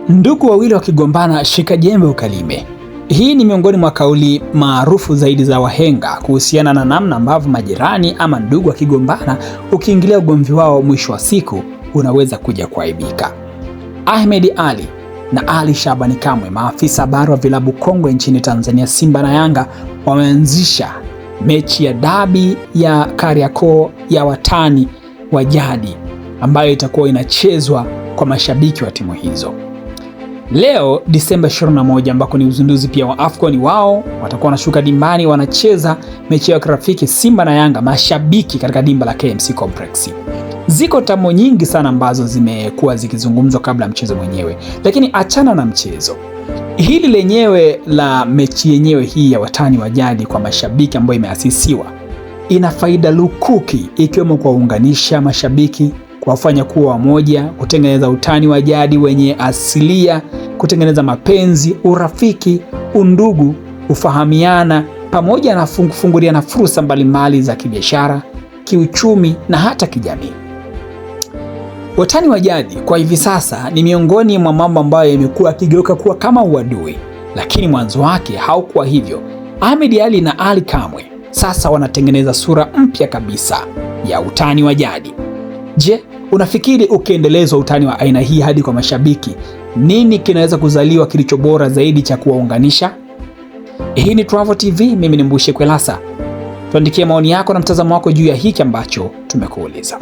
Ndugu wawili wakigombana, shika jembe ukalime. Hii ni miongoni mwa kauli maarufu zaidi za wahenga kuhusiana na namna ambavyo majirani ama ndugu wakigombana, ukiingilia ugomvi wao, mwisho wa siku unaweza kuja kuaibika. Ahmed Ally na Ali Shabani Kamwe, maafisa habari wa vilabu kongwe nchini Tanzania Simba na Yanga, wameanzisha mechi ya dabi ya Kariakoo ya watani wa jadi ambayo itakuwa inachezwa kwa mashabiki wa timu hizo. Leo Disemba 21, ambako ni uzinduzi pia wa AFCON, wao watakuwa wanashuka dimbani, wanacheza mechi ya kirafiki Simba na Yanga, mashabiki katika dimba la KMC Complex. Ziko tamo nyingi sana ambazo zimekuwa zikizungumzwa kabla mchezo mwenyewe, lakini achana na mchezo, hili lenyewe la mechi yenyewe hii ya watani wa jadi kwa mashabiki ambayo imeasisiwa ina faida lukuki, ikiwemo kuwaunganisha mashabiki, kuwafanya kuwa wamoja, kutengeneza utani wa jadi wenye asilia, kutengeneza mapenzi, urafiki, undugu, kufahamiana, pamoja na kufunguliana fursa mbalimbali za kibiashara, kiuchumi na hata kijamii. Watani wa jadi kwa hivi sasa ni miongoni mwa mambo ambayo yamekuwa yakigeuka kuwa kama uadui, lakini mwanzo wake haukuwa hivyo. Ahmed Ally na Ali Kamwe sasa wanatengeneza sura mpya kabisa ya utani wa jadi. Je, unafikiri ukiendelezwa utani wa aina hii hadi kwa mashabiki, nini kinaweza kuzaliwa kilicho bora zaidi cha kuwaunganisha? Hii ni Travo TV, mimi ni Mbushi Kwelasa. Tuandikie maoni yako na mtazamo wako juu ya hiki ambacho tumekuuliza.